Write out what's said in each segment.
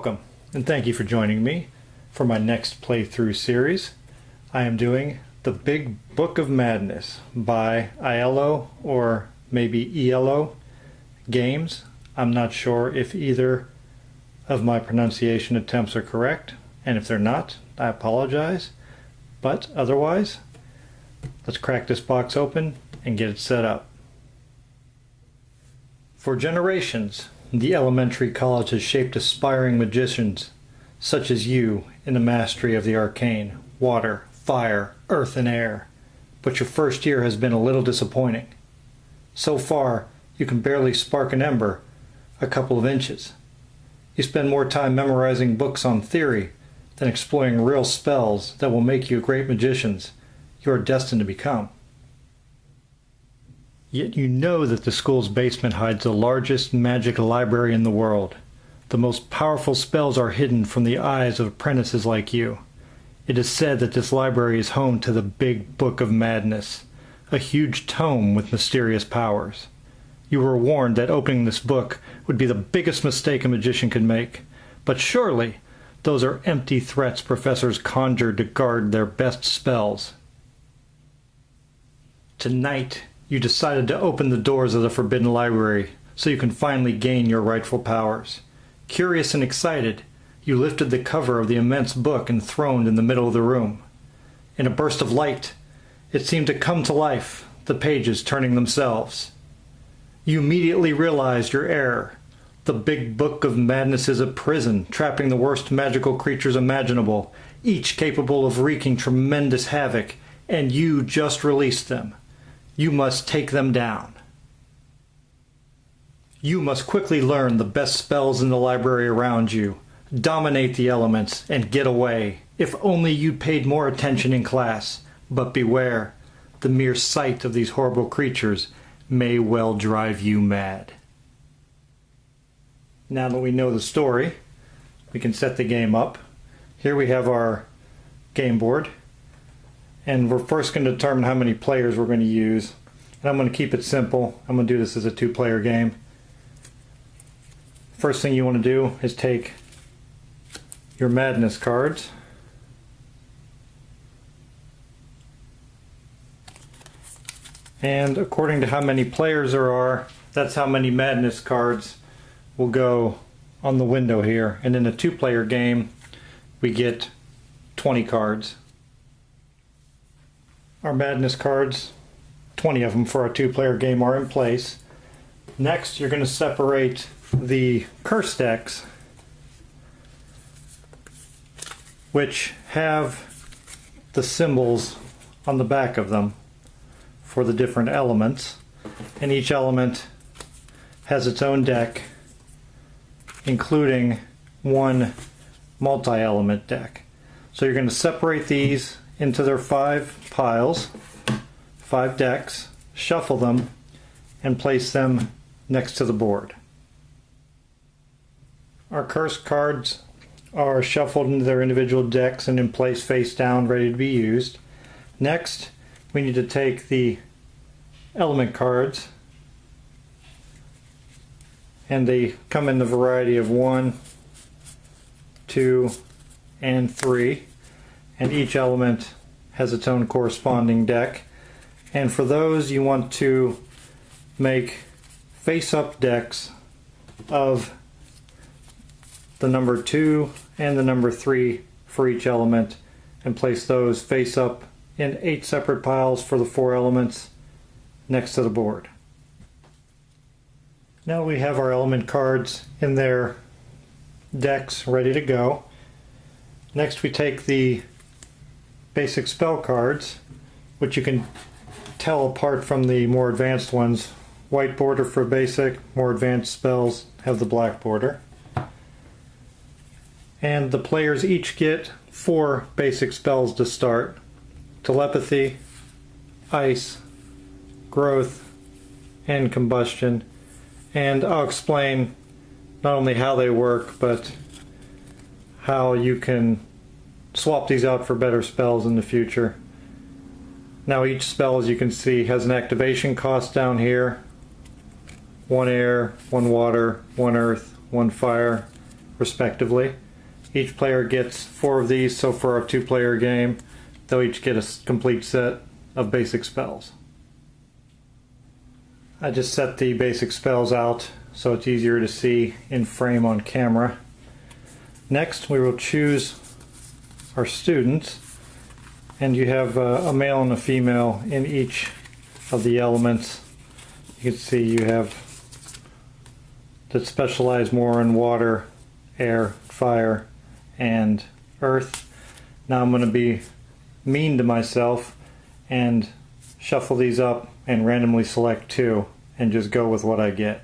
Welcome, and thank you for joining me for my next playthrough series. I am doing The Big Book of Madness by ILO, or maybe ELO, Games. I'm not sure if either of my pronunciation attempts are correct, and if they're not, I apologize. But otherwise, let's crack this box open and get it set up. For generations, the elementary college has shaped aspiring magicians, such as you, in the mastery of the arcane, water, fire, earth, and air. But your first year has been a little disappointing. So far, you can barely spark an ember a couple of inches. You spend more time memorizing books on theory than exploring real spells that will make you great magicians you are destined to become. Yet you know that the school's basement hides the largest magic library in the world. The most powerful spells are hidden from the eyes of apprentices like you. It is said that this library is home to the Big Book of Madness, a huge tome with mysterious powers. You were warned that opening this book would be the biggest mistake a magician could make, but surely those are empty threats professors conjured to guard their best spells. Tonight, you decided to open the doors of the Forbidden Library so you can finally gain your rightful powers. Curious and excited, you lifted the cover of the immense book enthroned in the middle of the room. In a burst of light, it seemed to come to life, the pages turning themselves. You immediately realized your error. The Big Book of Madness is a prison, trapping the worst magical creatures imaginable, each capable of wreaking tremendous havoc, and you just released them. You must take them down. You must quickly learn the best spells in the library around you, dominate the elements, and get away. If only you paid more attention in class. But beware, the mere sight of these horrible creatures may well drive you mad. Now that we know the story, we can set the game up. Here we have our game board. And we're first going to determine how many players we're going to use. And I'm going to keep it simple. I'm going to do this as a two-player game. First thing you want to do is take your madness cards. And according to how many players there are, that's how many madness cards will go on the window here. And in a two-player game, we get 20 cards. Our madness cards, 20 of them for our two-player game, are in place. Next, you're going to separate the curse decks, which have the symbols on the back of them for the different elements. And each element has its own deck, including one multi-element deck. So you're going to separate these into their 5 piles, 5 decks, shuffle them, and place them next to the board. Our curse cards are shuffled into their individual decks and in place face down, ready to be used. Next, we need to take the element cards, and they come in the variety of 1, 2, and 3. And each element has its own corresponding deck. And for those, you want to make face-up decks of the number 2 and the number 3 for each element, and place those face-up in 8 separate piles for the 4 elements next to the board. Now we have our element cards in their decks ready to go. Next, we take the basic spell cards, which you can tell apart from the more advanced ones. White border for basic, more advanced spells have the black border. And the players each get 4 basic spells to start: telepathy, ice, growth, and combustion. And I'll explain not only how they work, but how you can swap these out for better spells in the future. Now each spell, as you can see, has an activation cost down here. 1 air, 1 water, 1 earth, 1 fire, respectively. Each player gets 4 of these, so for our 2-player game, they'll each get a complete set of basic spells. I just set the basic spells out so it's easier to see in frame on camera. Next, we will choose our students, and you have a male and a female in each of the elements. You can see you have that specialize more in water, air, fire, and earth. Now I'm going to be mean to myself and shuffle these up and randomly select 2 and just go with what I get.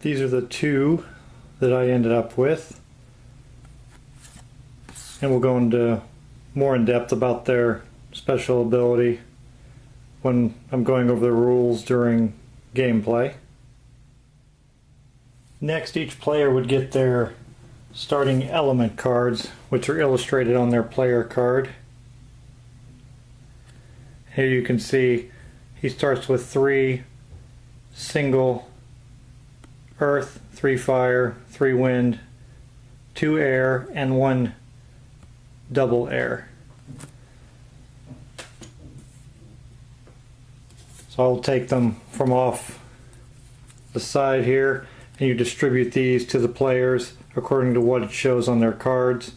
These are the 2 that I ended up with, and we'll go into more in depth about their special ability when I'm going over the rules during gameplay. Next, each player would get their starting element cards, which are illustrated on their player card. Here you can see he starts with 3 single earth, 3 fire, 3 wind, 2 air, and 1 double air. So I'll take them from off the side here, and you distribute these to the players according to what it shows on their cards.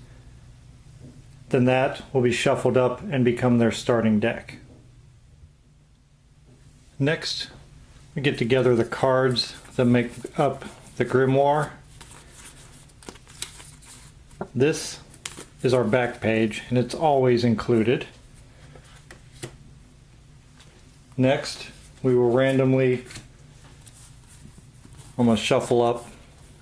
Then that will be shuffled up and become their starting deck. Next, we get together the cards that make up the grimoire. This is our back page, and it's always included. Next, we will randomly almost shuffle up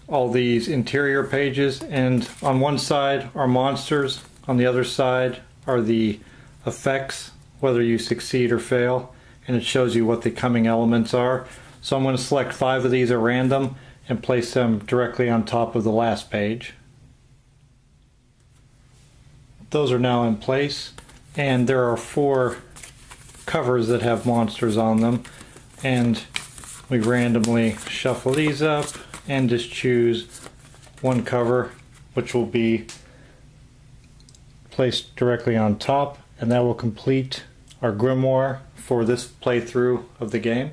all these interior pages, and on one side are monsters, on the other side are the effects, whether you succeed or fail, and it shows you what the coming elements are. So I'm going to select 5 of these at random and place them directly on top of the last page. Those are now in place, and there are 4 covers that have monsters on them, and we randomly shuffle these up and just choose one cover, which will be placed directly on top, and that will complete our grimoire for this playthrough of the game.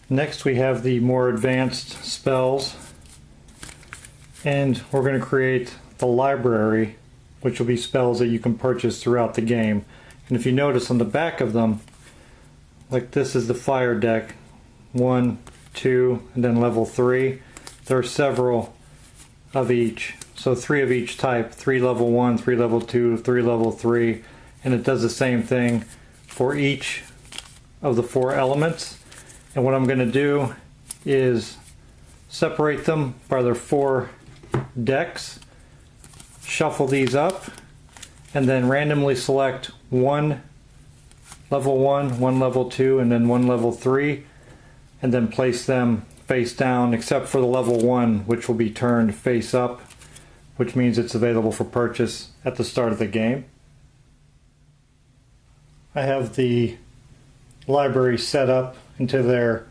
Next, we have the more advanced spells, and we're going to create the library, which will be spells that you can purchase throughout the game. And if you notice on the back of them, like this is the fire deck, 1, 2, and then level 3. There are several of each, so 3 of each type, 3 level 1, 3 level 2, 3 level 3, and it does the same thing for each of the 4 elements. And what I'm going to do is separate them by their 4 decks, shuffle these up, and then randomly select 1 level 1, 1 level 2, and then 1 level 3, and then place them face down, except for the level 1, which will be turned face up, which means it's available for purchase at the start of the game. I have the library set up into their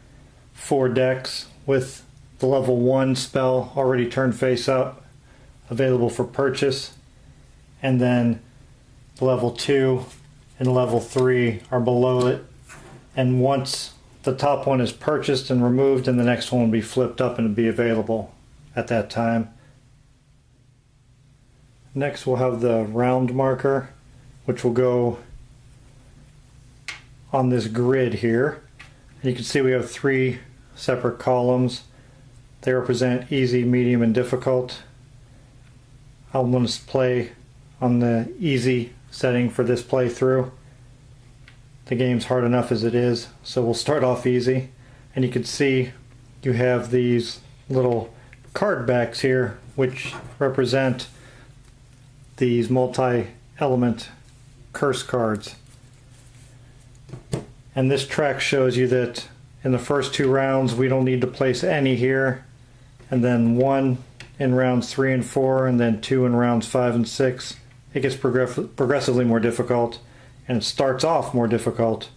4 decks with the level 1 spell already turned face up, available for purchase, and then the level 2 and level 3 are below it, and once the top one is purchased and removed, and the next one will be flipped up and be available at that time. Next, we'll have the round marker, which will go on this grid here. And you can see we have 3 separate columns. They represent easy, medium, and difficult. I'm going to play on the easy setting for this playthrough. The game's hard enough as it is, so we'll start off easy. And you can see you have these little card backs here, which represent these multi-element curse cards. And this track shows you that in the first 2 rounds we don't need to place any here, and then 1 in rounds 3 and 4, and then 2 in rounds 5 and 6. It gets progressively more difficult, and it starts off more difficult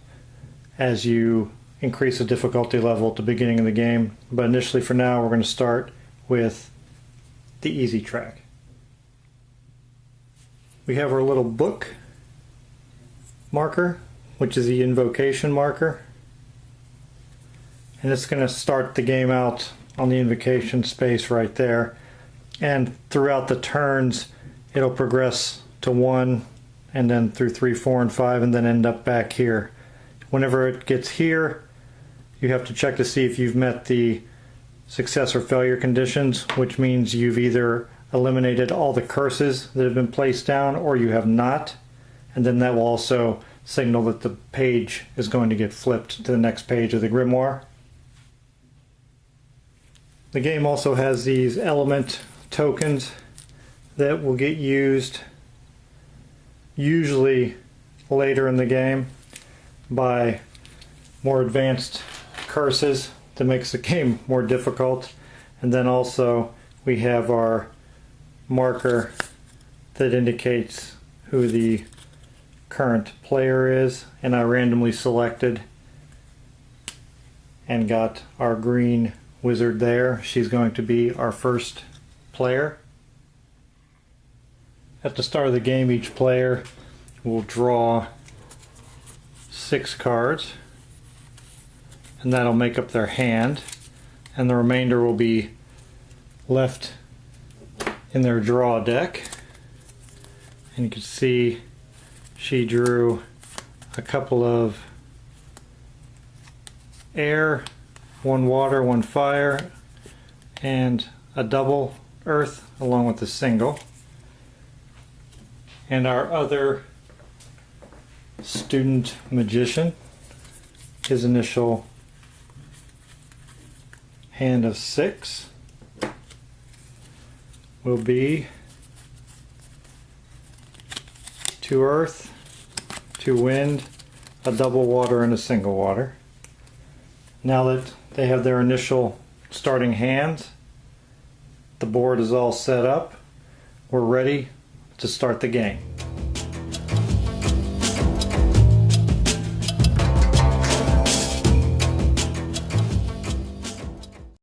as you increase the difficulty level at the beginning of the game. But initially, for now, we're going to start with the easy track. We have our little book marker, which is the invocation marker. And it's going to start the game out on the invocation space right there. And throughout the turns, it'll progress to 1, and then through 3, 4, and 5, and then end up back here. Whenever it gets here, you have to check to see if you've met the success or failure conditions, which means you've either eliminated all the curses that have been placed down or you have not. And then that will also signal that the page is going to get flipped to the next page of the grimoire. The game also has these element tokens that will get used usually later in the game by more advanced curses that makes the game more difficult. And then also we have our marker that indicates who the current player is, and I randomly selected and got our green wizard there. She's going to be our first player. At the start of the game, each player will draw 6 cards, and that'll make up their hand, and the remainder will be left in their draw deck. And you can see she drew a couple of air, 1 water, 1 fire, and a double earth along with a single. And our other student magician, his initial hand of 6 will be 2 earth, 2 wind, a double water, and a single water. Now that they have their initial starting hands, the board is all set up, we're ready to start the game.